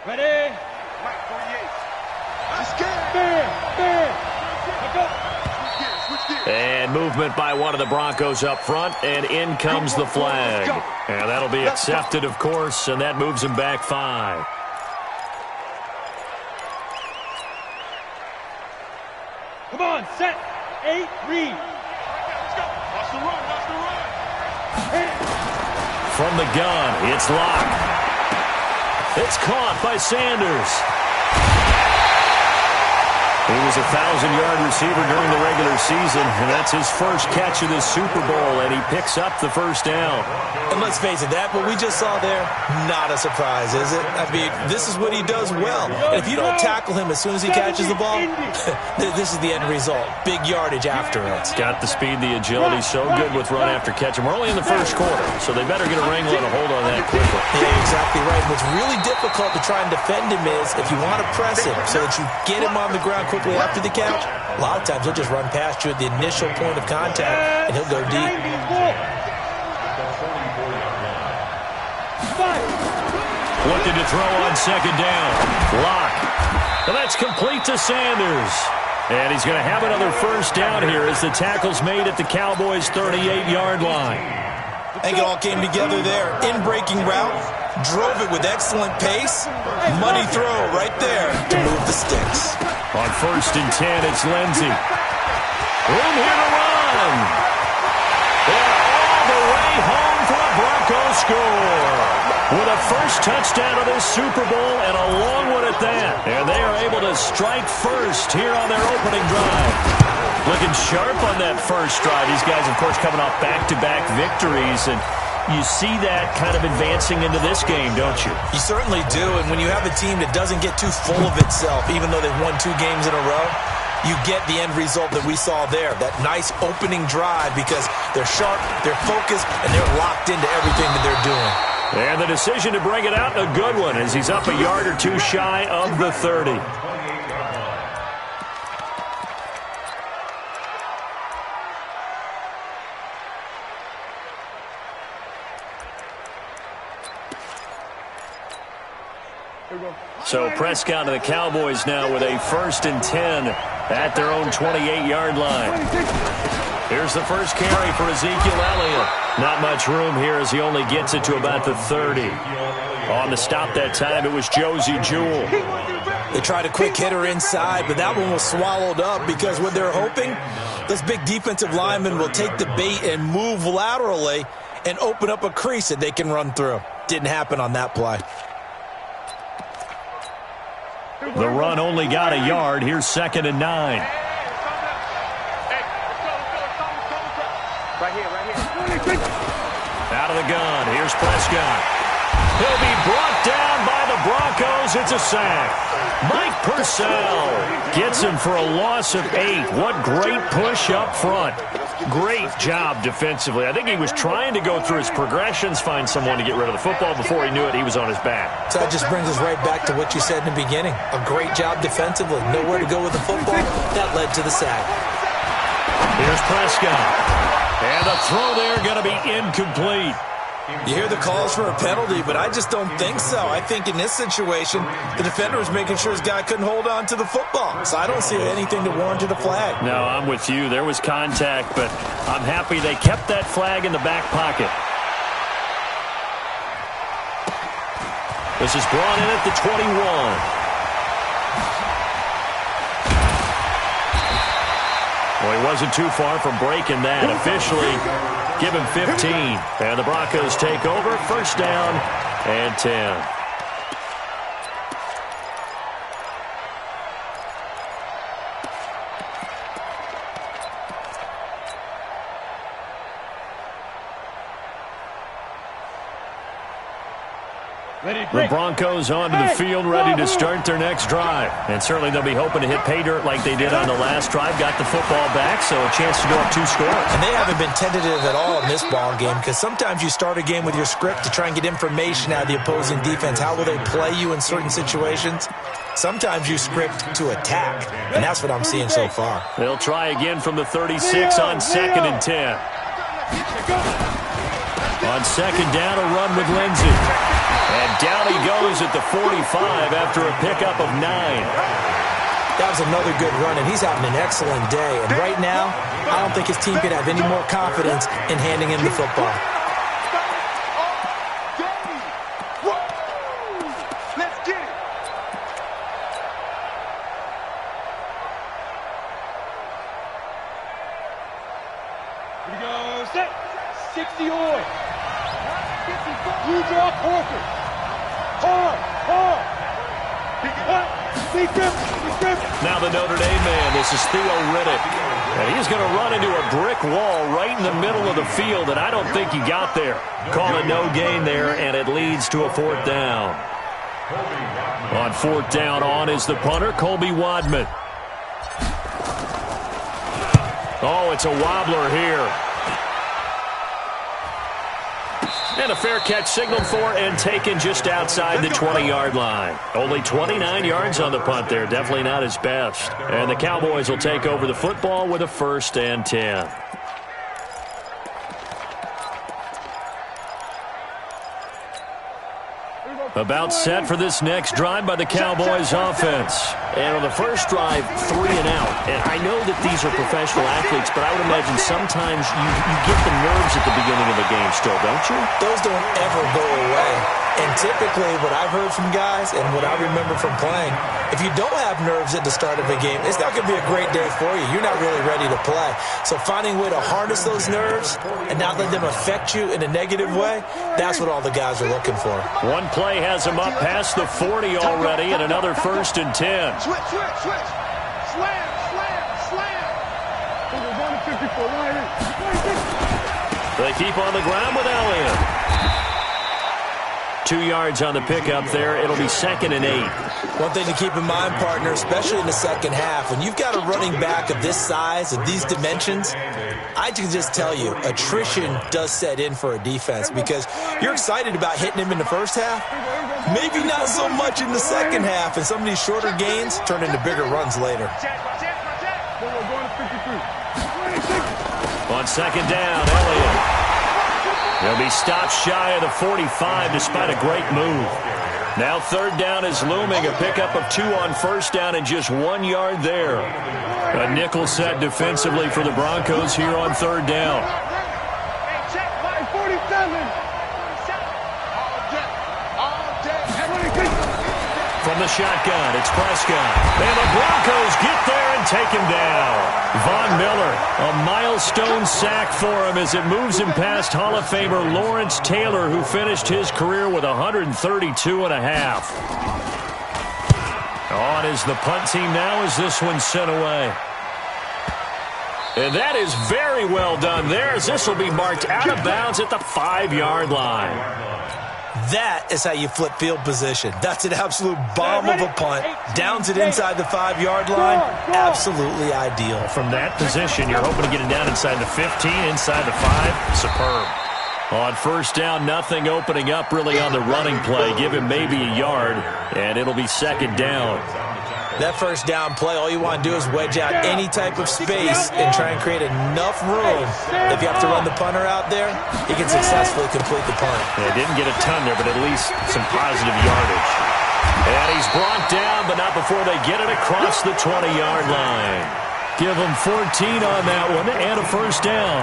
Ready? And movement by one of the Broncos up front, and in comes the flag. And that'll be accepted, of course, and that moves him back 5. Come on, set, 8, read. Watch the run, watch the run. From the gun, it's Locke. It's caught by Sanders. He was a 1,000-yard receiver during the regular season, and that's his first catch of this Super Bowl, and he picks up the first down. And let's face it, that what we just saw there, not a surprise, is it? I mean, this is what he does well. And if you don't tackle him as soon as he catches the ball, this is the end result. Big yardage after it. Got the speed, the agility, so good with run after catch. And we're only in the first quarter, so they better get a wrangle and a hold on that quickly. Yeah, exactly right. What's really difficult to try and defend him is if you want to press him so that you get him on the ground quickly after the catch, a lot of times he'll just run past you at the initial point of contact, and he'll go deep. Looking to throw on second down. Locke. And that's complete to Sanders. And he's going to have another first down here as the tackle's made at the Cowboys' 38-yard line. I think it all came together there. In-breaking route, drove it with excellent pace. Money throw right there to move the sticks. On 1st and 10, it's Lindsey. Room here to run. They're all the way home for a Broncos score. With a first touchdown of this Super Bowl and a long one at that. And they are able to strike first here on their opening drive. Looking sharp on that first drive. These guys, of course, coming off back-to-back victories. And you see that kind of advancing into this game, don't you? You certainly do. And when you have a team that doesn't get too full of itself, even though they've won 2 games in a row, you get the end result that we saw there. That nice opening drive because they're sharp, they're focused, and they're locked into everything that they're doing. And the decision to bring it out, a good one, as he's up a yard or 2 shy of the 30. So Prescott and the Cowboys now with a 1st and 10 at their own 28-yard line. Here's the first carry for Ezekiel Elliott. Not much room here as he only gets it to about the 30. On the stop that time, it was Josie Jewell. They tried a quick hitter inside, but that one was swallowed up because what they're hoping, this big defensive lineman will take the bait and move laterally and open up a crease that they can run through. Didn't happen on that play. The run only got a yard. Here's 2nd and 9. Right here. Out of the gun. Here's Prescott. He'll be brought down by the Broncos. It's a sack. Mike Purcell gets him for a loss of 8. What great push up front. Great job defensively. I think he was trying to go through his progressions, find someone to get rid of the football. Before he knew it, he was on his back. So that just brings us right back to what you said in the beginning. A great job defensively. Nowhere to go with the football. That led to the sack. Here's Prescott. And the throw there going to be incomplete. You hear the calls for a penalty, but I just don't think so. I think in this situation, the defender was making sure his guy couldn't hold on to the football. So I don't see anything to warrant a flag. No, I'm with you. There was contact, but I'm happy they kept that flag in the back pocket. This is brought in at the 21. Well, he wasn't too far from breaking that. Officially, give him 15. And the Broncos take over. 1st down and 10. The Broncos onto the field, ready to start their next drive. And certainly they'll be hoping to hit pay dirt like they did on the last drive. Got the football back, so a chance to go up 2 scores. And they haven't been tentative at all in this ball game because sometimes you start a game with your script to try and get information out of the opposing defense. How will they play you in certain situations? Sometimes you script to attack, and that's what I'm seeing so far. They'll try again from the 36 on 2nd and 10. On 2nd down, a run with Lindsey. And down he goes Cowboys at the 45 after a pickup of 9. That was another good run, and he's having an excellent day. And right now, I don't think his team can have any more confidence in handing him the football. Let's get it. Here we go. Set. 60 on. You draw Corker. Hard. Now the Notre Dame man, this is Theo Riddick. And he's going to run into a brick wall right in the middle of the field, and I don't think he got there. Call it no gain there, and it leads to a 4th down. On 4th down on is the punter, Colby Wadman. Oh, it's a wobbler here. And a fair catch signaled for and taken just outside the 20-yard line. Only 29 yards on the punt there. Definitely not his best. And the Cowboys will take over the football with a 1st and 10. About set for this next drive by the Cowboys offense. And on the first drive, 3 and out. And I know that these are professional athletes, but I would imagine sometimes you get the nerves at the beginning of a game still, don't you? Those don't ever go away. And typically what I've heard from guys and what I remember from playing, if you don't have nerves at the start of a game, it's not going to be a great day for you. You're not really ready to play. So finding a way to harness those nerves and not let them affect you in a negative way, that's what all the guys are looking for. One play has him up past the 40 already, and another 1st and 10. Switch. Slam. We're going to 54. They keep on the ground with Elliott. 2 yards on the pickup there. It'll be 2nd and 8. One thing to keep in mind, partner, especially in the second half, when you've got a running back of this size, of these dimensions, I can just tell you, attrition does set in for a defense because you're excited about hitting him in the first half, maybe not so much in the second half, and some of these shorter gains turn into bigger runs later. We're going to 53. On 2nd down, Elliott. He'll be stopped shy of the 45 despite a great move. Now 3rd down is looming. A pickup of 2 on 1st down and just 1 yard there. A nickel set defensively for the Broncos here on 3rd down. From the shotgun, it's Prescott. And the Broncos get there and take him down. Von Miller, a milestone sack for him as it moves him past Hall of Famer Lawrence Taylor, who finished his career with 132 and a half. On is the punt team now as this one's sent away. And that is very well done there as this will be marked out of bounds at the 5-yard line. That is how you flip field position. That's an absolute bomb of a punt. Downs it inside the 5-yard line. Absolutely ideal. From that position, you're hoping to get it down inside the 15, inside the 5. Superb. On 1st down, nothing opening up really on the running play. Give him maybe a yard, and it'll be 2nd down. That 1st down play, all you want to do is wedge out any type of space and try and create enough room. If you have to run the punter out there, he can successfully complete the punt. They didn't get a ton there, but at least some positive yardage. And he's brought down, but not before they get it across the 20-yard line. Give him 14 on that one and a 1st down.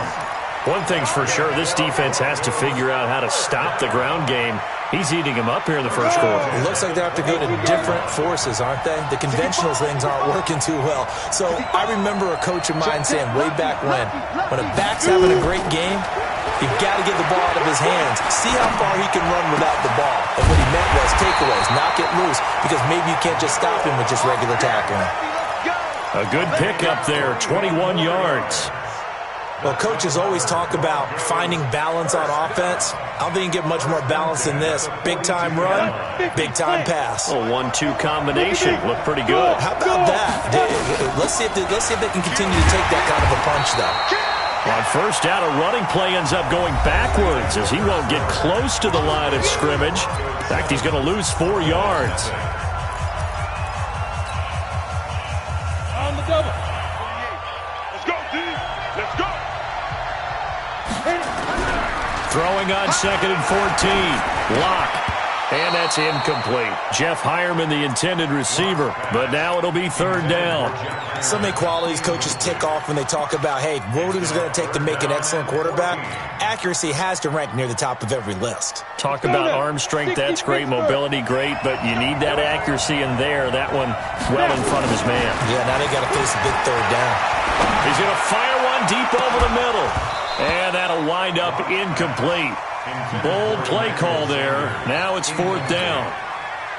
One thing's for sure, this defense has to figure out how to stop the ground game. He's eating him up here in the first quarter. It looks like they have to go to different forces, aren't they? The conventional things aren't working too well. So I remember a coach of mine saying way back when a back's having a great game, you've got to get the ball out of his hands. See how far he can run without the ball. And what he meant was takeaways, knock it loose, because maybe you can't just stop him with just regular tackling. A good pickup there, 21 yards. Well, coaches always talk about finding balance on offense. I don't think you can get much more balance than this. Big-time run, big-time pass. A 1-2 combination. Looked pretty good. How about that? Let's see if they can continue to take that kind of a punch, though. On 1st down, a running play ends up going backwards as he won't get close to the line of scrimmage. In fact, he's going to lose 4 yards. On the double. Let's go, D. Let's go. Throwing on 2nd and 14. Lock. And that's incomplete. Jeff Hireman, the intended receiver, but now it'll be third down. So many qualities coaches tick off when they talk about, hey, what is it going to take to make an excellent quarterback? Accuracy has to rank near the top of every list. Talk about arm strength, that's great. Mobility, great, but you need that accuracy in there. That one well in front of his man. Yeah, now they got to face a big third down. He's going to fire one deep over the middle. And that'll wind up incomplete. Bold play call there. Now it's fourth down.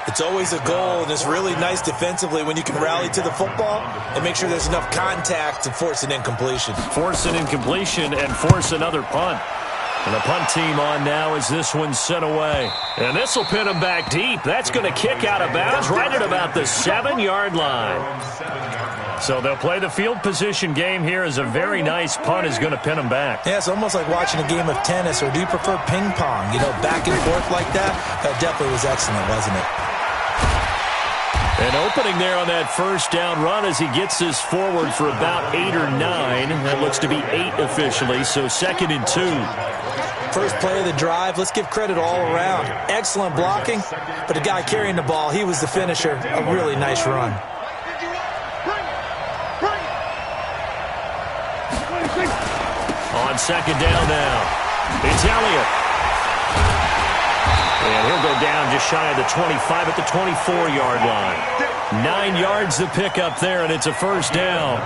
It's always a goal, and it's really nice defensively when you can rally to the football and make sure there's enough contact to force an incompletion. Force an incompletion and force another punt. And the punt team on now as this one's sent away. And this will pin him back deep. That's going to kick out of bounds right at about the 7-yard line. So they'll play the field position game here as a very nice punt is going to pin them back. Yeah, it's almost like watching a game of tennis, or do you prefer ping pong? You know, back and forth like that? That definitely was excellent, wasn't it? An opening there on that first down run as he gets this forward for about 8 or 9. That looks to be 8 officially, so 2nd and 2. First play of the drive, let's give credit all around. Excellent blocking, but the guy carrying the ball, he was the finisher. A really nice run. On 2nd down now, it's Elliott. And he'll go down just shy of the 25 at the 24-yard line. 9 yards to pick up there, and it's a first down.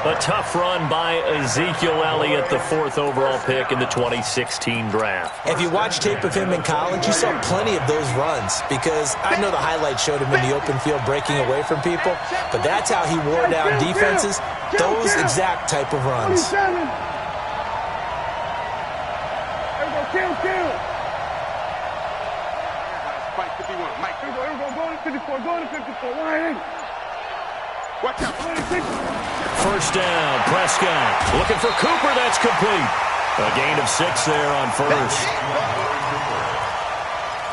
A tough run by Ezekiel Elliott, the 4th overall pick in the 2016 draft. If you watch tape of him in college, you saw plenty of those runs, because I know the highlights showed him in the open field breaking away from people, but that's how he wore down defenses, those exact type of runs. Kill. Fight 51. Mike. Here we go. Go to 54. Go to 54. Watch out. First down, Prescott. Looking for Cooper. That's complete. A gain of 6 there on first.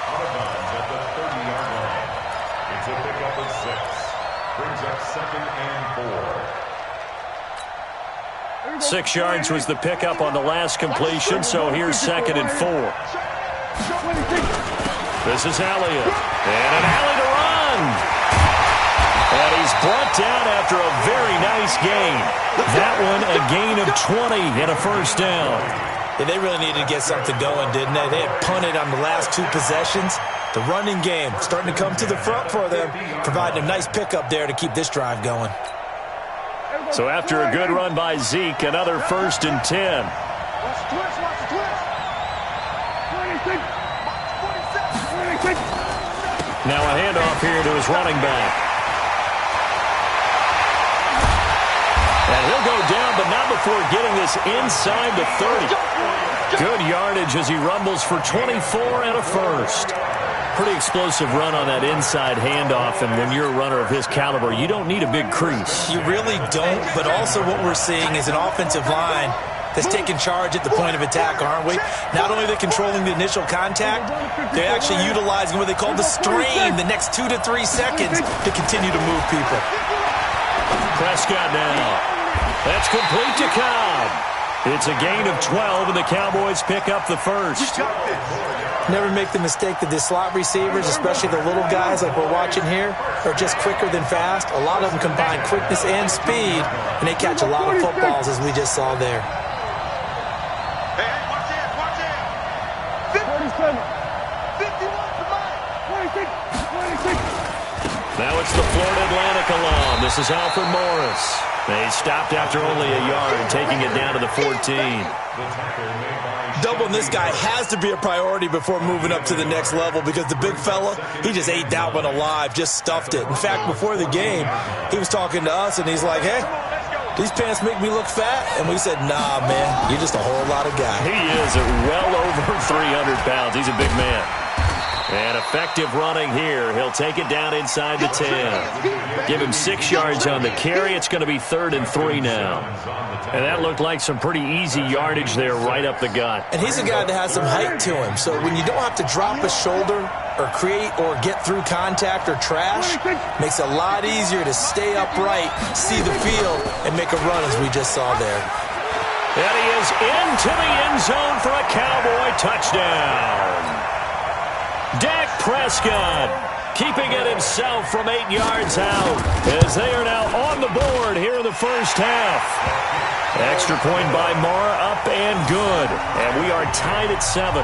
Out of bounds at the 30-yard line. It's a pickup of 6. Brings up 2nd and 4. 6 yards was the pickup on the last completion, so here's 2nd and 4. This is Elliott. And an alley to run. And he's brought down after a very nice gain. That one a gain of 20 and a first down. Yeah, they really needed to get something going, didn't they? They had punted on the last 2 possessions. The running game starting to come to the front for them, providing a nice pickup there to keep this drive going. So after a good run by Zeke, another 1st and 10. Now a handoff here to his running back. And he'll go down, but not before getting this inside the 30. Good yardage as he rumbles for 24 and a first. Pretty explosive run on that inside handoff, and when you're a runner of his caliber, you don't need a big crease. You really don't, but also what we're seeing is an offensive line that's taking charge at the point of attack, aren't we? Not only are they controlling the initial contact, they're actually utilizing what they call the strain the next 2 to 3 seconds to continue to move people. Prescott now. That's complete to Cobb. It's a gain of 12, and the Cowboys pick up the first. Never make the mistake that the slot receivers, especially the little guys like we're watching here, are just quicker than fast. A lot of them combine quickness and speed, and they catch a lot of footballs, as we just saw there. Hey, watch it. 47. 51 to mine. 26. Now it's the Florida Atlantic alum. This is Alfred Morris. They stopped after only a yard, taking it down to the 14. Doubling this guy has to be a priority before moving up to the next level, because the big fella, he just ate that one alive, just stuffed it. In fact, before the game, he was talking to us, and he's like, hey, these pants make me look fat? And we said, nah, man, you're just a whole lot of guy. He is at well over 300 pounds. He's a big man. And effective running here. He'll take it down inside the 10. Give him 6 yards on the carry. It's going to be 3rd and 3 now. And that looked like some pretty easy yardage there right up the gut. And he's a guy that has some height to him. So when you don't have to drop a shoulder or create or get through contact or trash, makes it a lot easier to stay upright, see the field, and make a run as we just saw there. And he is into the end zone for a Cowboy touchdown. Dak Prescott keeping it himself from 8 yards out as they are now on the board here in the first half. Extra point by Marr, up and good. And we are tied at 7.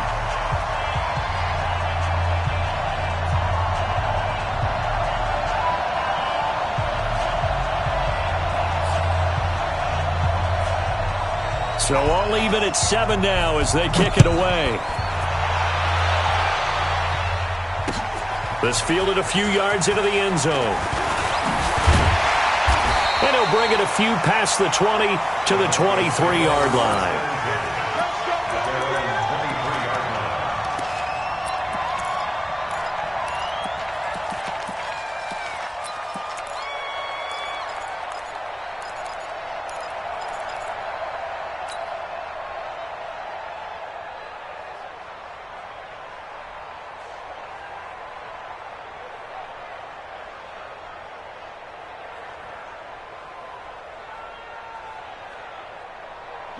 So all even at 7 now as they kick it away. This fielded a few yards into the end zone. And he'll bring it a few past the 20 to the 23-yard line.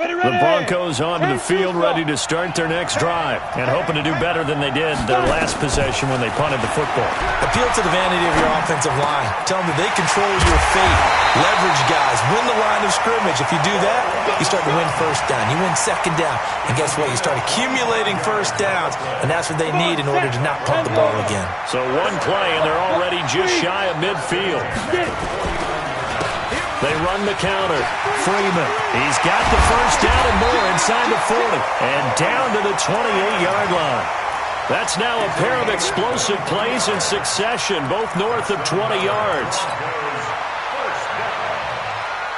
The Broncos onto the field, ready to start their next drive, and hoping to do better than they did their last possession when they punted the football. Appeal to the vanity of your offensive line. Tell them that they control your fate. Leverage guys. Win the line of scrimmage. If you do that, you start to win first down. You win second down. And guess what? You start accumulating first downs, and that's what they need in order to not punt the ball again. So one play, and they're already just shy of midfield. They run the counter. Freeman. He's got the first down and more inside the 40. And down to the 28-yard line. That's now a pair of explosive plays in succession, both north of 20 yards.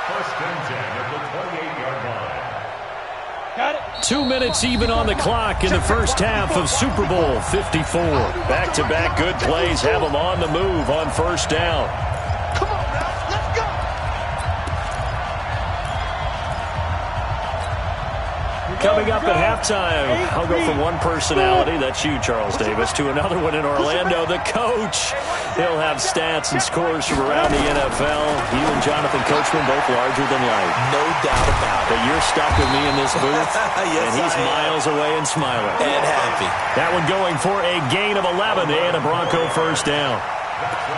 First and 10 at the 28-yard line. Got it. 2 minutes even on the clock in the first half of Super Bowl 54. Back-to-back good plays have them on the move on first down. Coming up at halftime, I'll go from one personality, that's you, Charles Davis, to another one in Orlando, the coach. He'll have stats and scores from around the NFL. You and Jonathan Coachman both larger than life. No doubt about it. But you're stuck with me in this booth, yes, and he's miles away and smiling. And happy. That one going for a gain of 11 and a Bronco first down.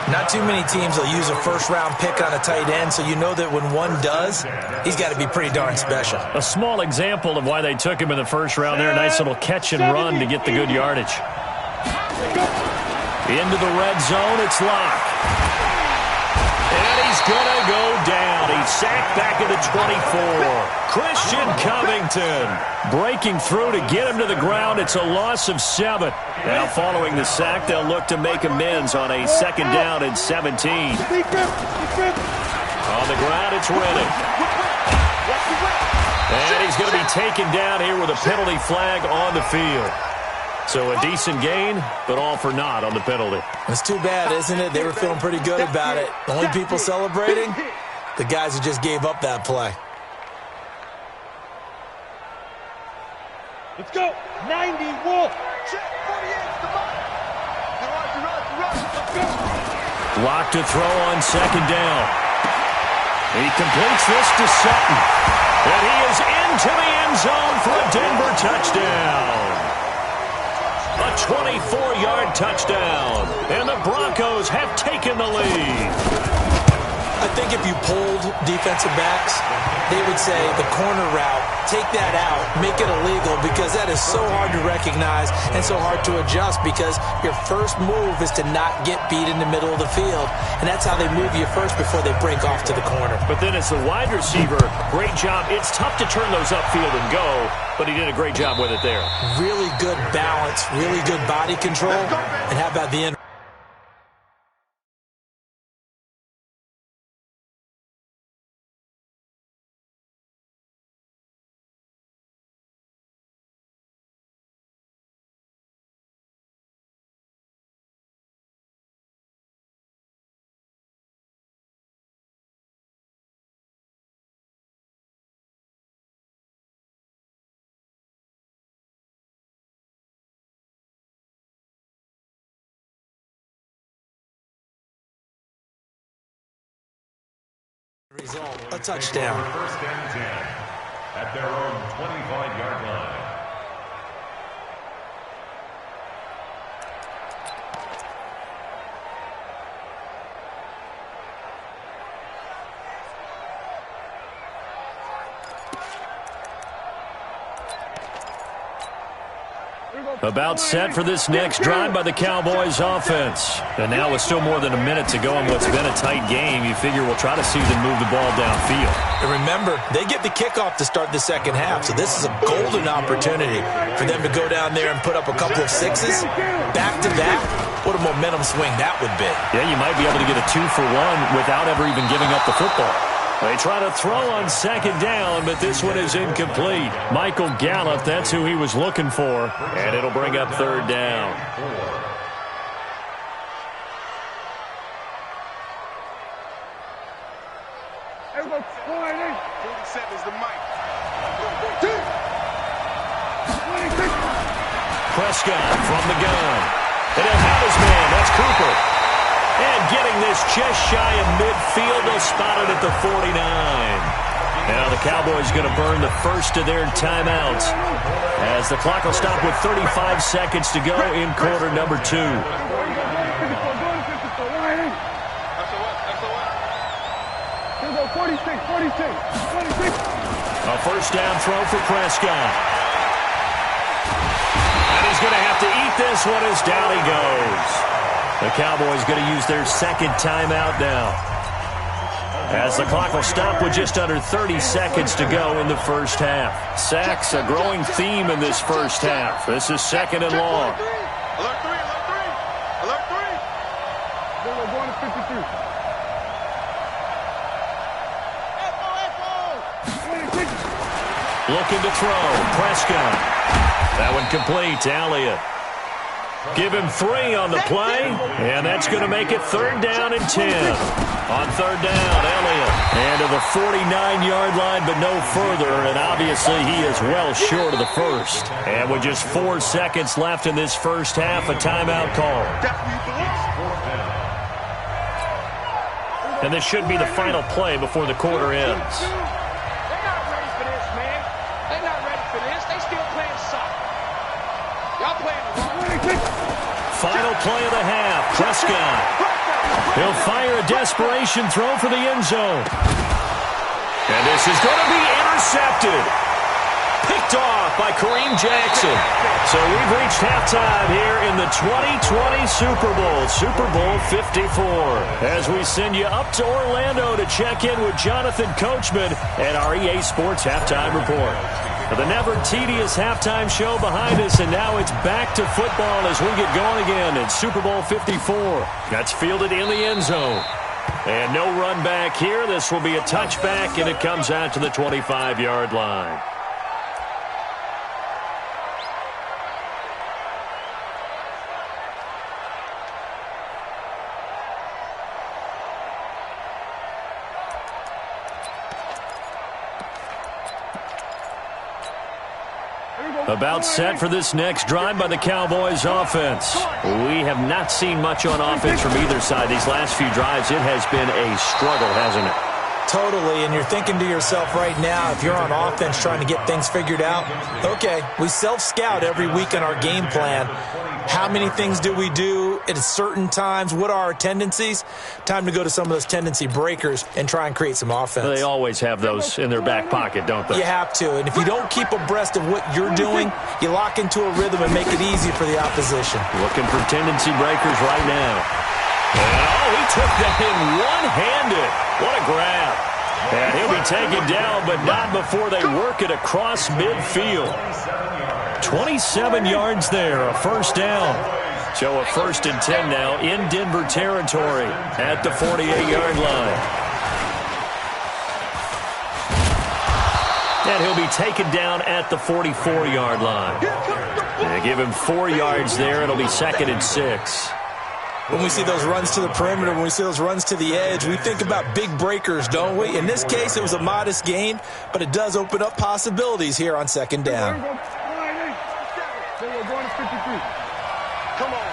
Not too many teams will use a first-round pick on a tight end, so you know that when one does, he's got to be pretty darn special. A small example of why they took him in the first round there. Nice little catch and run to get the good yardage. Into the red zone, it's Locke. And he's going to go down. He's sacked back at the 24. Christian Covington breaking through to get him to the ground. It's a loss of 7. Now following the sack, they'll look to make amends on a second down and 17. On the ground, it's Reddick. And he's going to be taken down here with a penalty flag on the field. So a decent gain, but all for naught on the penalty. It's too bad, isn't it? They were feeling pretty good about it. The only people celebrating, the guys who just gave up that play. Let's go. 90, Wolf. Lock to throw on second down. He completes this to Sutton. And he is into the end zone for a Denver touchdown. A 24-yard touchdown. And the Broncos have taken the lead. I think if you polled defensive backs, they would say the corner route, take that out, make it illegal, because that is so hard to recognize and so hard to adjust, because your first move is to not get beat in the middle of the field, and that's how they move you first before they break off to the corner. But then as the wide receiver, great job. It's tough to turn those upfield and go, but he did a great job with it there. Really good balance, really good body control, and how about the end? Result, a touchdown. First and 10 at their own 25-yard line. About set for this next drive by the Cowboys offense. And now with still more than a minute to go in what's been a tight game, you figure we'll try to see them move the ball downfield. And remember, they get the kickoff to start the second half, so this is a golden opportunity for them to go down there and put up a couple of sixes back-to-back. What a momentum swing that would be. Yeah, you might be able to get a 2-for-1 without ever even giving up the football. They try to throw on second down, but this one is incomplete. Michael Gallup, that's who he was looking for, and it'll bring up third down. Everybody, 47 is the mic. Prescott from the gun. And he'll have his man. That's Cooper. And getting this just shy of midfield, they'll spot it at the 49. Now the Cowboys going to burn the first of their timeouts as the clock will stop with 35 seconds to go in quarter number 2. A first down throw for Prescott. And he's going to have to eat this one as down he goes. The Cowboys going to use their second timeout now, as the clock will stop with just under 30 seconds to go in the first half. Sacks, a growing theme in this first half. This is second and long. Alert 3, alert 3, alert 3. Then we're going to 53. Looking to throw. Prescott. That one complete to Elliott. Give him 3 on the play, and that's going to make it third down and 10. On third down, Elliott. And to the 49-yard line, but no further, and obviously he is well short of the first. And with just 4 seconds left in this first half, a timeout call. And this should be the final play before the quarter ends. They're not ready for this, man. They're not ready for this. They still playing soccer. Y'all playing the wrong. Final play of the half. Prescott. He'll fire a desperation throw for the end zone. And this is going to be intercepted. Picked off by Kareem Jackson. So we've reached halftime here in the 2020 Super Bowl, Super Bowl 54. As we send you up to Orlando to check in with Jonathan Coachman and our EA Sports Halftime Report. The never-tedious halftime show behind us, and now it's back to football as we get going again in Super Bowl 54. That's fielded in the end zone. And no run back here. This will be a touchback, and it comes out to the 25-yard line. About set for this next drive by the Cowboys offense. We have not seen much on offense from either side these last few drives. It has been a struggle, hasn't it? Totally, and you're thinking to yourself right now, if you're on offense trying to get things figured out, okay, we self-scout every week in our game plan. How many things do we do at certain times? What are our tendencies? Time to go to some of those tendency breakers and try and create some offense. They always have those in their back pocket, don't they? You have to, and if you don't keep abreast of what you're doing, you lock into a rhythm and make it easy for the opposition. Looking for tendency breakers right now. And, he took that in one-handed. What a grab. And he'll be taken down, but not before they work it across midfield. 27 yards there, a first down. So a 1st and 10 now in Denver territory at the 48-yard line. And he'll be taken down at the 44-yard line. They give him 4 yards there. It'll be 2nd and 6. When we see those runs to the perimeter, when we see those runs to the edge, we think about big breakers, don't we? In this case, it was a modest gain, but it does open up possibilities here on 2nd down. Then we're going to 53. Come on.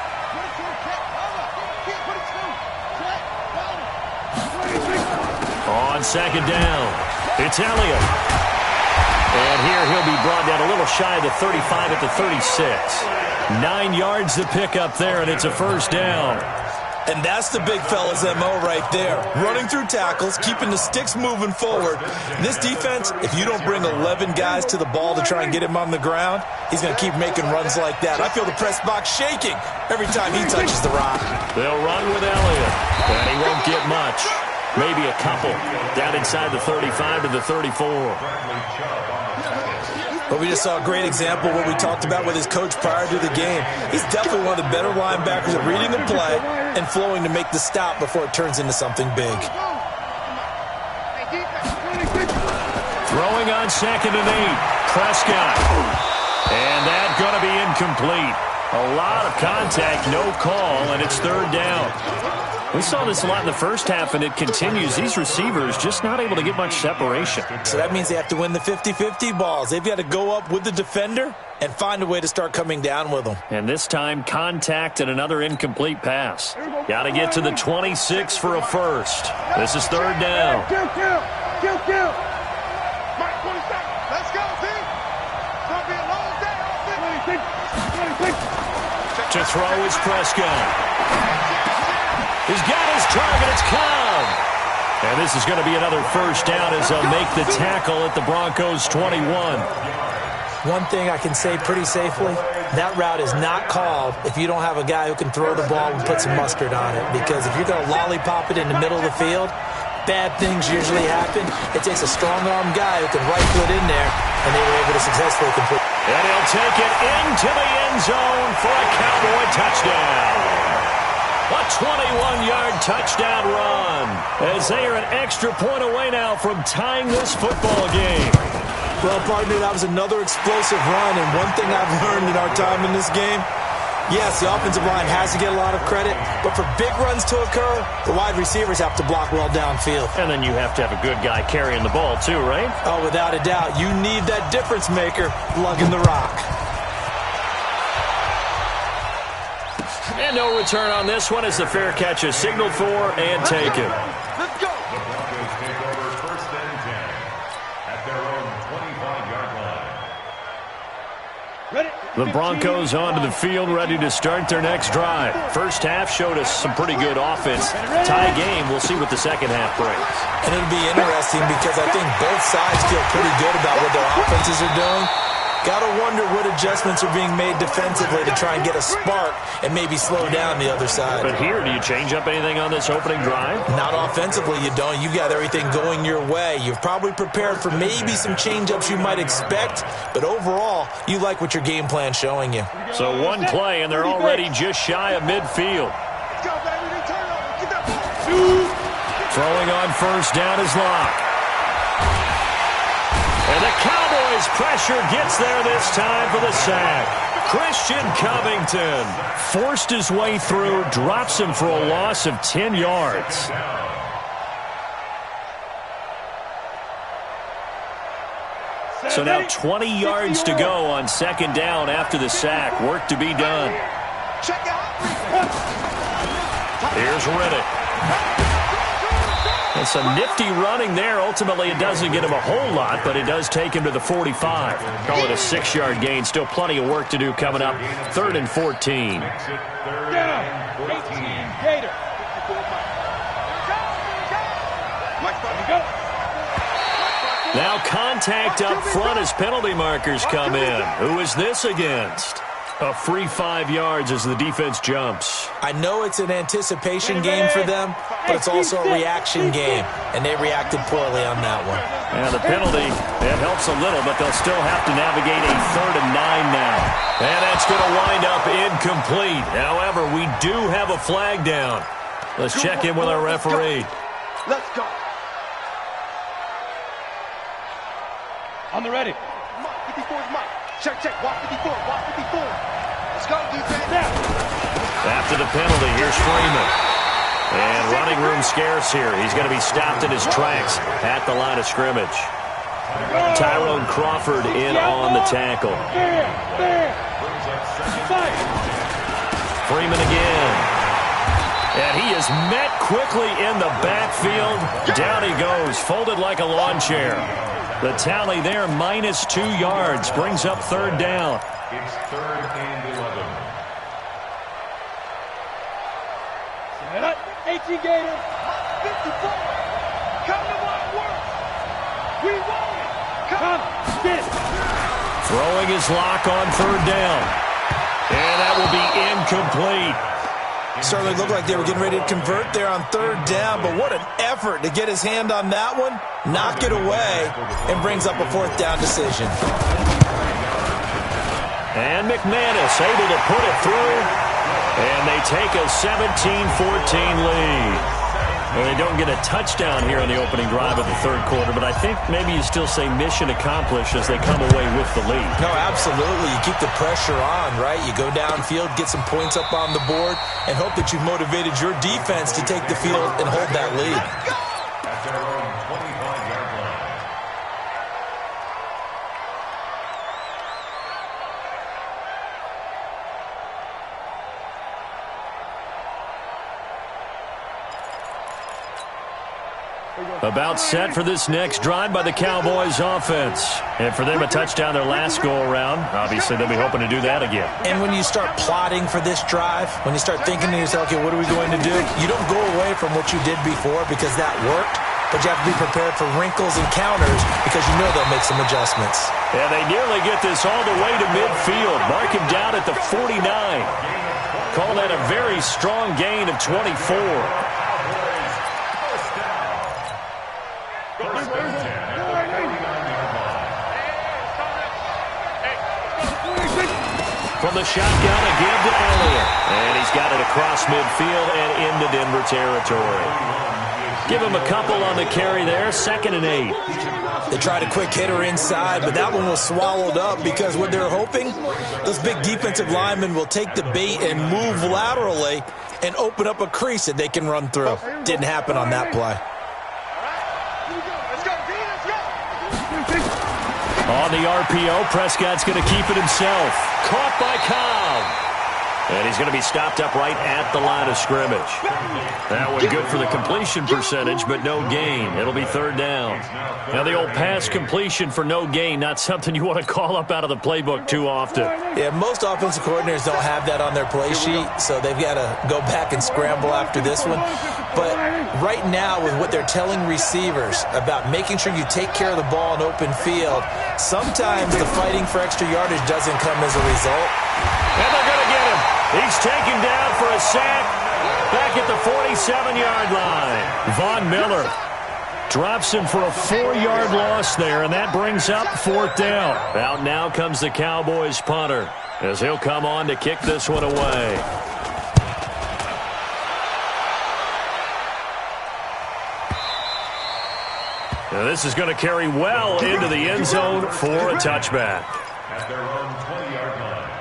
On 2nd down, it's Elliott. And here he'll be brought down a little shy of the 35 at the 36. 9 yards to pick up there, and it's a first down. And that's the big fella's MO right there. Running through tackles, keeping the sticks moving forward. This defense, if you don't bring 11 guys to the ball to try and get him on the ground, he's going to keep making runs like that. I feel the press box shaking every time he touches the rock. They'll run with Elliott, and he won't get much. Maybe a couple. Down inside the 35 to the 34. But we just saw a great example of what we talked about with his coach prior to the game. He's definitely one of the better linebackers at reading the play and flowing to make the stop before it turns into something big. Throwing on 2nd and 8. Prescott. And that's going to be incomplete. A lot of contact, no call, and it's 3rd down. We saw this a lot in the first half, and it continues. These receivers just not able to get much separation. So that means they have to win the 50-50 balls. They've got to go up with the defender and find a way to start coming down with them. And this time, contact and another incomplete pass. Got to get to the 26 for a first. This is 3rd down. Kill. Mike, 20 seconds. Let's go, team. It's going to be a long day. 26. To throw is Prescott. He's got his target. It's Cobb. And this is going to be another first down as they'll make the tackle at the Broncos' 21. One thing I can say pretty safely, that route is not called if you don't have a guy who can throw the ball and put some mustard on it. Because if you're going to lollipop it in the middle of the field, bad things usually happen. It takes a strong-arm guy who can rifle it in there, and they were able to successfully complete. And he'll take it into the end zone for a Cowboy touchdown. A 21-yard touchdown run as they are an extra point away now from tying this football game. Well, partner, that was another explosive run, and one thing I've learned in our time in this game, yes, the offensive line has to get a lot of credit, but for big runs to occur, the wide receivers have to block well downfield. And then you have to have a good guy carrying the ball too, right? Oh, without a doubt. You need that difference maker lugging the rock. And no return on this one as the fair catch is signaled for and taken. Let's go. The Broncos take over 1st and 10 at their own 25-yard line. The Broncos onto the field, ready to start their next drive. First half showed us some pretty good offense. Tie game, we'll see what the second half brings. And it'll be interesting because I think both sides feel pretty good about what their offenses are doing. Gotta wonder what adjustments are being made defensively to try and get a spark and maybe slow down the other side. But here, do you change up anything on this opening drive? Not offensively, you don't. You got everything going your way. You've probably prepared for maybe some change-ups you might expect, but overall, you like what your game plan's showing you. So one play, and they're already just shy of midfield. Let's go, baby. Return over. Get that ball. Throwing on first down is Locke. And the Cowboys' pressure gets there this time for the sack. Christian Covington forced his way through, drops him for a loss of 10 yards. So now 20 yards to go on 2nd down after the sack. Work to be done. Here's Riddick. And some nifty running there. Ultimately, it doesn't get him a whole lot, but it does take him to the 45. Call it a 6-yard gain. Still plenty of work to do coming up. 3rd and 14. Gator. Now contact up front as penalty markers come in. Who is this against? A free 5 yards as the defense jumps. I know it's an anticipation game for them, but it's also a reaction game, and they reacted poorly on that one. And the penalty, it helps a little, but they'll still have to navigate a 3rd and 9 now. And that's going to wind up incomplete. However, we do have a flag down. Let's check in with our referee. Let's go. On the ready. Mike, 54 is Mike. Check. Walk 54. Let's go, defense. After the penalty, here's Freeman. And running room scarce here. He's going to be stopped in his tracks at the line of scrimmage. Tyrone Crawford in on the tackle. Freeman again. And he is met quickly in the backfield. Down he goes, folded like a lawn chair. The tally there, -2 yards, brings up 3rd down. It's 3rd and 11. Cut. 18 Gators. 54. Come to what works. We want it. Come. Get it. Throwing his lock on third down. And that will be incomplete. Certainly looked like they were getting ready to convert there on third down, but what an effort to get his hand on that one, knock it away, and brings up a fourth down decision. And McManus able to put it through, and they take a 17-14 lead. Well, they don't get a touchdown here on the opening drive of the third quarter, but I think maybe you still say mission accomplished as they come away with the lead. No, absolutely. You keep the pressure on, right? You go downfield, get some points up on the board, and hope that you've motivated your defense to take the field and hold that lead. At their own 25-yard line. About set for this next drive by the Cowboys offense. And for them, a touchdown their last go-around. Obviously, they'll be hoping to do that again. And when you start plotting for this drive, when you start thinking to yourself, okay, what are we going to do? You don't go away from what you did before because that worked, but you have to be prepared for wrinkles and counters because you know they'll make some adjustments. And they nearly get this all the way to midfield. Mark him down at the 49. Call that a very strong gain of 24. From the shotgun again to Elliott. And he's got it across midfield and into Denver territory. Give him a couple on the carry there. 2nd and 8. They tried a quick hitter inside, but that one was swallowed up because what they're hoping, those big defensive linemen will take the bait and move laterally and open up a crease that they can run through. Didn't happen on that play. On the RPO, Prescott's going to keep it himself. Caught by Cobb. And he's going to be stopped up right at the line of scrimmage. That one good for the completion percentage, but no gain. It'll be third down. Now, the old pass completion for no gain, not something you want to call up out of the playbook too often. Yeah, most offensive coordinators don't have that on their play sheet, so they've got to go back and scramble after this one. But right now, with what they're telling receivers about making sure you take care of the ball in open field, sometimes the fighting for extra yardage doesn't come as a result. And they're going to get him. He's taken down for a sack back at the 47-yard line. Von Miller drops him for a 4-yard loss there, and that brings up fourth down. Out now comes the Cowboys punter as he'll come on to kick this one away. Now this is going to carry well into the end zone for a touchback. At their own 20-yard line.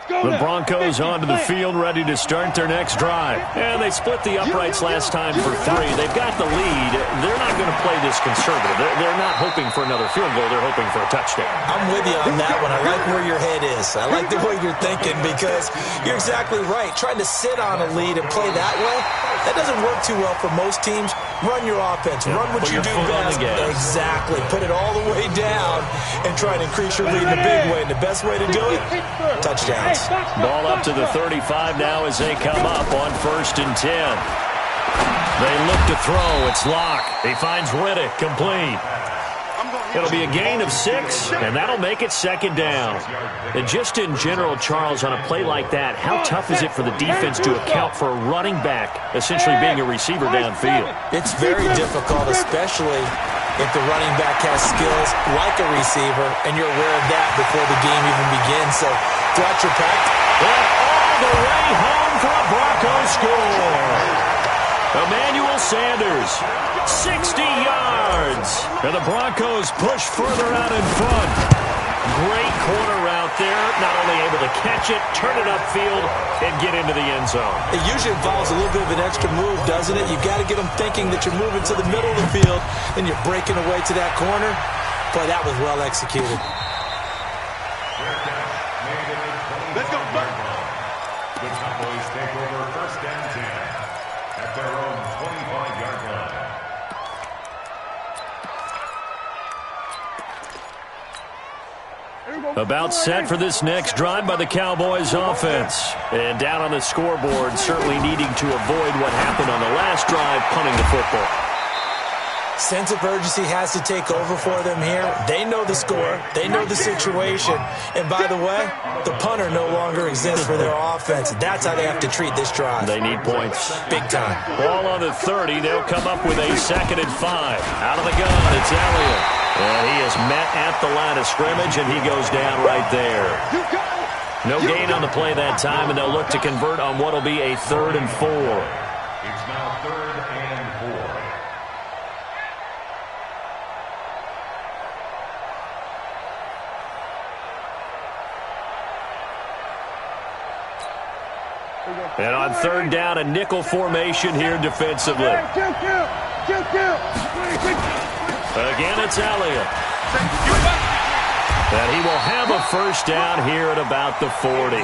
The Broncos onto the field, ready to start their next drive. And they split the uprights last time for 3. They've got the lead. They're not going to play this conservative. They're not hoping for another field goal. They're hoping for a touchdown. I'm with you on that one. I like where your head is. I like the way you're thinking because you're exactly right. Trying to sit on a lead and play that way, that doesn't work too well for most teams. Run your offense. Run what you do best. Exactly. Put it all the way down and try and increase your lead in a big way. And the best way to do it, touchdowns. Ball up to the 35 now as they come up on 1st and 10. They look to throw. It's Locke. He finds Riddick complete. It'll be a gain of 6, and that'll make it 2nd down. And just in general, Charles, on a play like that, how tough is it for the defense to account for a running back essentially being a receiver downfield? It's very difficult, especially if the running back has skills like a receiver, and you're aware of that before the game even begins. So throughout your practice, all the way home for a Broncos score. Emmanuel Sanders, 60 yards. And the Broncos push further out in front. Great corner route there. Not only able to catch it, turn it upfield, and get into the end zone. It usually involves a little bit of an extra move, doesn't it? You've got to get them thinking that you're moving to the middle of the field, and you're breaking away to that corner. Boy, that was well executed. Let's go. The Cowboys take over 1st and 10 at their own 25-yard line. About set for this next drive by the Cowboys offense. And down on the scoreboard, certainly needing to avoid what happened on the last drive, punting the football. Sense of urgency has to take over for them here. They know the score. They know the situation. And by the way, the punter no longer exists for their offense. That's how they have to treat this drive. They need points. Big time. Ball on the 30. They'll come up with a 2nd and 5. Out of the gun, it's Elliott. And he is met at the line of scrimmage, and he goes down right there. No gain on the play that time, and they'll look to convert on what will be a 3rd and 4. It's now 3rd and 4. And on 3rd down, a nickel formation here defensively. Again, it's Elliott. And he will have a 1st down here at about the 40.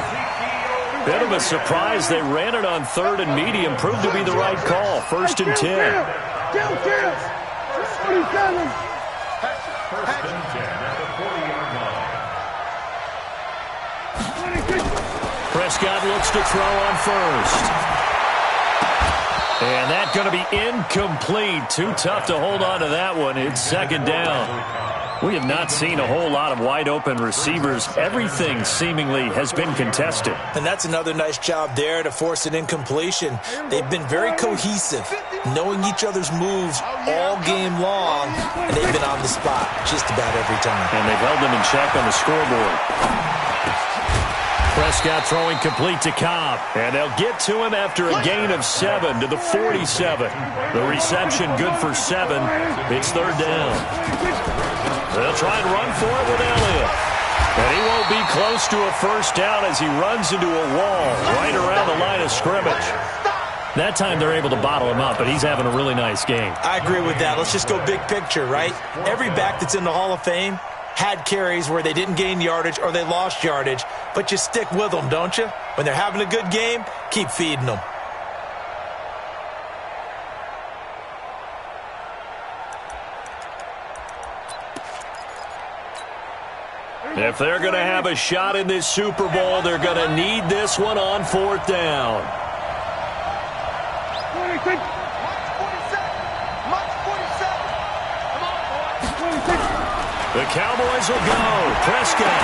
Bit of a surprise. They ran it on 3rd and medium. Proved to be the right call. 1st and 10. 1st and 10 at the 40-yard line. Prescott looks to throw on 1st. And that's going to be incomplete. Too tough to hold on to that one. It's 2nd down. We have not seen a whole lot of wide-open receivers. Everything seemingly has been contested. And that's another nice job there to force an incompletion. They've been very cohesive, knowing each other's moves all game long, and they've been on the spot just about every time. And they've held them in check on the scoreboard. Prescott throwing complete to Cobb. And they'll get to him after a gain of 7 to the 47. The reception good for 7. It's 3rd down. They'll try and run for it with Elliott. And he won't be close to a 1st down as he runs into a wall right around the line of scrimmage. That time they're able to bottle him up, but he's having a really nice game. I agree with that. Let's just go big picture, right? Every back that's in the Hall of Fame had carries where they didn't gain yardage or they lost yardage, but you stick with them, don't you? When they're having a good game, keep feeding them. If they're going to have a shot in this Super Bowl, they're going to need this one on 4th down. The Cowboys will go. Prescott.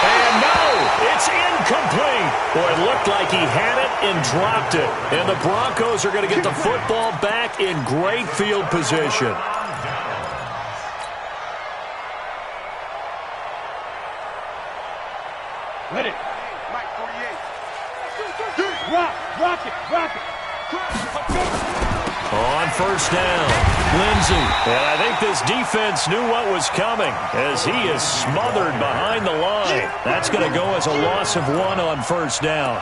And no, it's incomplete. Boy, it looked like he had it and dropped it. And the Broncos are going to get the football back in great field position. Let it. Rock it. On 1st down, Lindsey. And I think this defense knew what was coming as he is smothered behind the line. That's going to go as a loss of 1 on 1st down.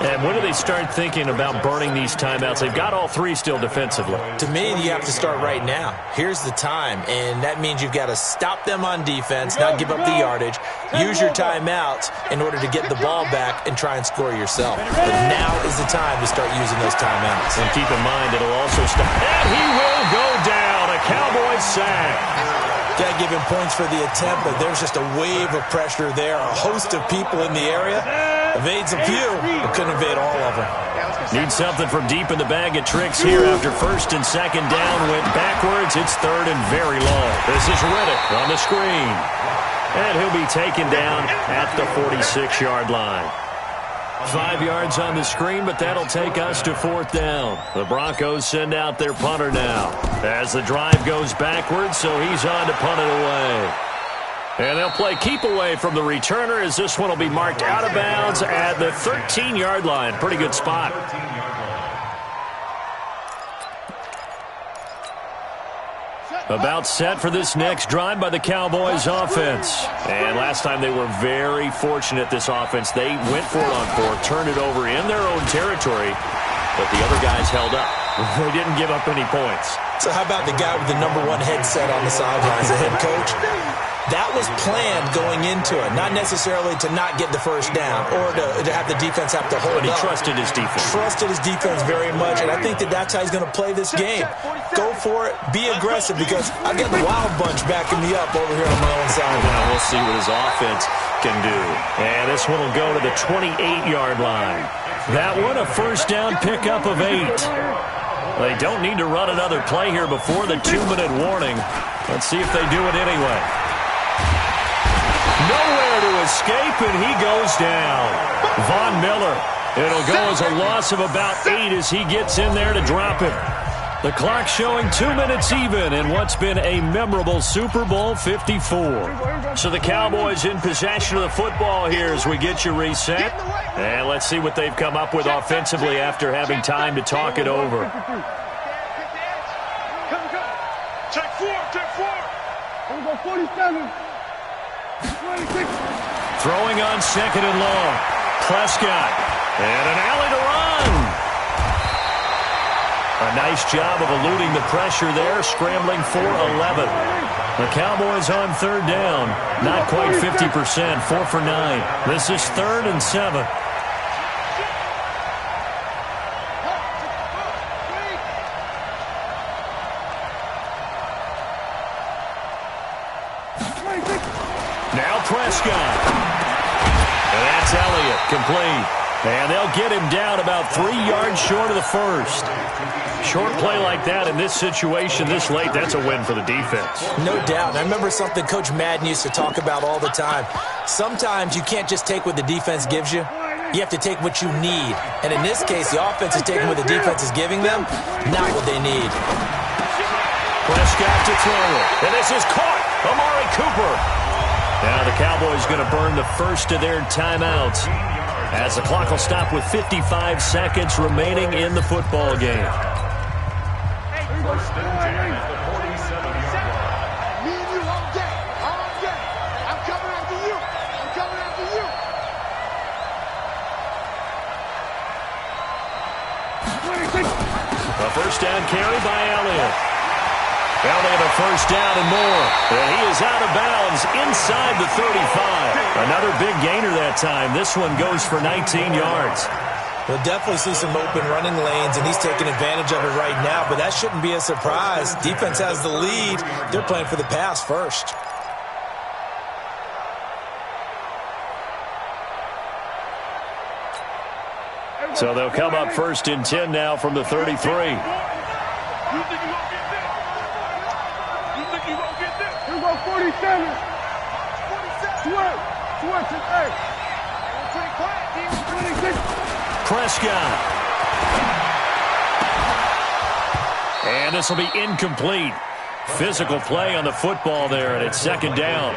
And when do they start thinking about burning these timeouts? They've got all 3 still defensively. To me, you have to start right now. Here's the time, and that means you've got to stop them on defense, not give up the yardage, use your timeouts in order to get the ball back and try and score yourself. But now is the time to start using those timeouts. And keep in mind, it'll also stop. And he will go down. A Cowboys sack. Got to give him points for the attempt, but there's just a wave of pressure there. A host of people in the area. Evades a few, but couldn't evade all of them. Need something from deep in the bag of tricks here after 1st and 2nd down. Went backwards. It's 3rd and very long. This is Riddick on the screen. And he'll be taken down at the 46-yard line. 5 yards on the screen, but that'll take us to 4th down. The Broncos send out their punter now as the drive goes backwards, so he's on to punt it away. And they'll play keep away from the returner as this one will be marked out of bounds at the 13-yard line. Pretty good spot. About set for this next drive by the Cowboys offense. And last time they were very fortunate, this offense. They went for it on 4th, turned it over in their own territory, but the other guys held up. They didn't give up any points. So how about the guy with the #1 headset on the sidelines, the head coach? That was planned going into it, not necessarily to not get the first down or to have the defense have to hold But he up. trusted his defense. Trusted his defense very much, and I think that's how he's going to play this game. Go for it. Be aggressive, because I've got the Wild Bunch backing me up over here on my own side. Well, we'll see what his offense can do. And this one will go to the 28-yard line. That one, a first down pickup of 8. They don't need to run another play here before the 2-minute warning. Let's see if they do it anyway. Nowhere to escape, and he goes down. Von Miller. It'll go as a loss of about 8 as he gets in there to drop it. The clock showing 2 minutes even in what's been a memorable Super Bowl 54. So the Cowboys in possession of the football here as we get you reset. And let's see what they've come up with offensively after having time to talk it over. Check 4, check 4. We're going to go 47. 26. Throwing on 2nd and long. Prescott. And an alley to run. A nice job of eluding the pressure there, scrambling for 11. The Cowboys on 3rd down. Not quite 50%, 4 for 9. This is 3rd and 7. Now Prescott. And that's Elliott, complete. And they'll get him down about 3 yards short of the first. Short play like that in this situation this late, that's a win for the defense. No doubt. And I remember something Coach Madden used to talk about all the time. Sometimes you can't just take what the defense gives you. You have to take what you need. And in this case, the offense is taking what the defense is giving them, not what they need. Prescott to throw it. And this is caught. Amari Cooper. Now the Cowboys going to burn the first of their timeouts as the clock will stop with 55 seconds remaining in the football game. First and 10 at the 47-yard line. Me and you all day. All day. I'm coming after you. I'm coming after you. 26. A first down carry by Elliott. Elliott a first down and more. And he is out of bounds inside the 35. Another big gainer that time. This one goes for 19 yards. We'll definitely see some open running lanes, and he's taking advantage of it right now, but that shouldn't be a surprise. Defense has the lead. They're playing for the pass first. So they'll come up 1st and 10 now from the 33. You think you won't get this? You think you won't get this? We're going to 47. 47. 28. Pretty quiet, team. 26. Prescott. And this will be incomplete. Physical play on the football there, and it's 2nd down.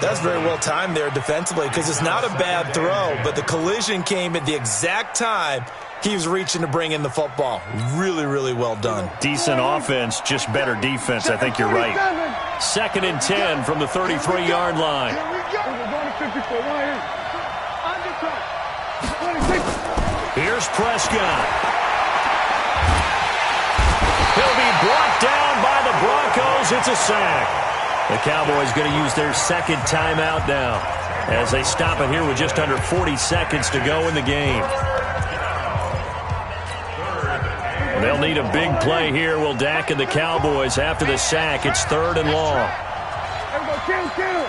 That's very well timed there defensively, because it's not a bad throw, but the collision came at the exact time he was reaching to bring in the football. Really, really well done. Decent offense, just better defense. I think you're right. 2nd and 10 from the 33-yard line. Here we go. We're going to 54. Right here. Undercut. 26. Here's Prescott. He'll be brought down by the Broncos. It's a sack. The Cowboys going to use their 2nd timeout now as they stop it here with just under 40 seconds to go in the game. They'll need a big play here, will Dak and the Cowboys after the sack. It's 3rd and long. Kill.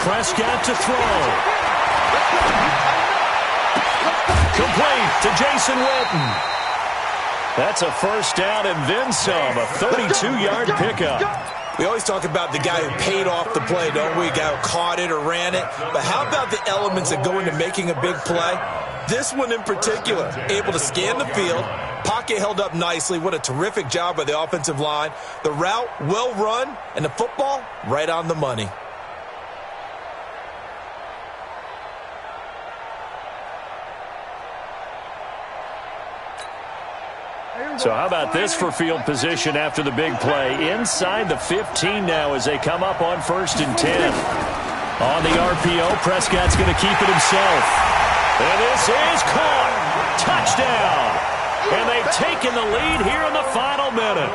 Prescott to throw. Complete to Jason Witten. That's a first down and then some, a 32-yard pickup. We always talk about the guy who paid off the play, don't we? A guy who caught it or ran it. But how about the elements that go into making a big play? This one in particular, able to scan the field, pocket held up nicely. What a terrific job by the offensive line. The route, well run, and the football, right on the money. So how about this for field position after the big play? Inside the 15 now as they come up on 1st and 10. On the RPO, Prescott's going to keep it himself. And this is caught. Touchdown! And they've taken the lead here in the final minute.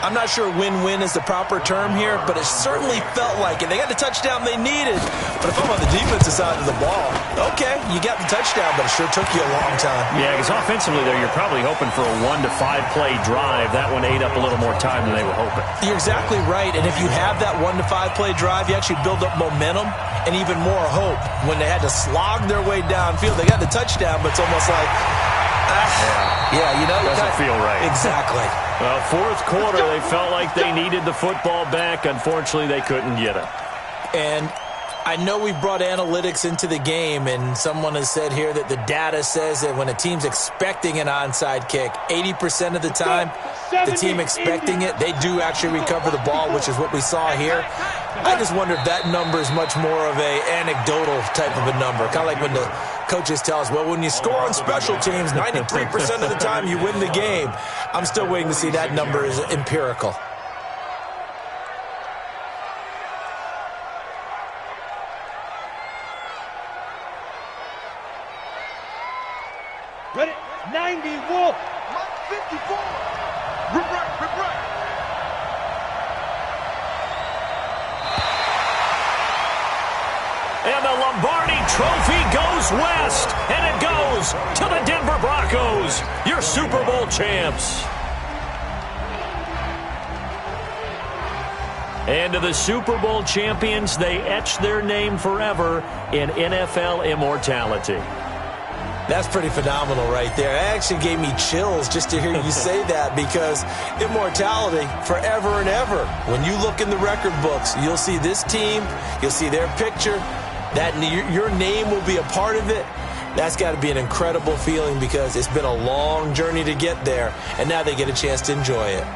I'm not sure win-win is the proper term here, but it certainly felt like it. They got the touchdown they needed. But if I'm on the defensive side of the ball, okay, you got the touchdown, but it sure took you a long time. Yeah, because offensively there, you're probably hoping for a 1 to 5 play drive. That one ate up a little more time than they were hoping. You're exactly right. And if you have that 1 to 5 play drive, you actually build up momentum and even more hope. When they had to slog their way downfield, they got the touchdown, but it's almost like, yeah, you know, doesn't feel right. Exactly. Well, fourth quarter, they felt like they needed the football back. Unfortunately, they couldn't get it. And I know we brought analytics into the game, and someone has said here that the data says that when a team's expecting an onside kick, 80% of the time, the team expecting it, they do actually recover the ball, which is what we saw here. I just wonder if that number is much more of a anecdotal type of a number, kind of like when the coaches tell us, well, when you score on special teams, 93% of the time you win the game. I'm still waiting to see that number is empirical. Ready? 90, Wolf. 54. Rip right. And the Lombardi Trophy goes west, and it goes to the Denver Broncos, your Super Bowl champs. And to the Super Bowl champions, they etch their name forever in NFL immortality. That's pretty phenomenal right there. It actually gave me chills just to hear you say that, because immortality forever and ever. When you look in the record books, you'll see this team, you'll see their picture, that your name will be a part of it. That's got to be an incredible feeling, because it's been a long journey to get there, and now they get a chance to enjoy it.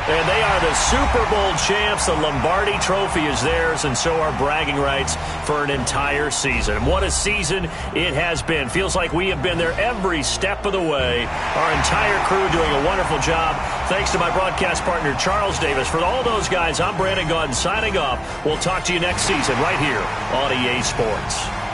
And they are the Super Bowl champs. The Lombardi Trophy is theirs, and so are bragging rights for an entire season. What a season it has been. Feels like we have been there every step of the way. Our entire crew doing a wonderful job. Thanks to my broadcast partner, Charles Davis. For all those guys, I'm Brandon Gaudin signing off. We'll talk to you next season right here on EA Sports.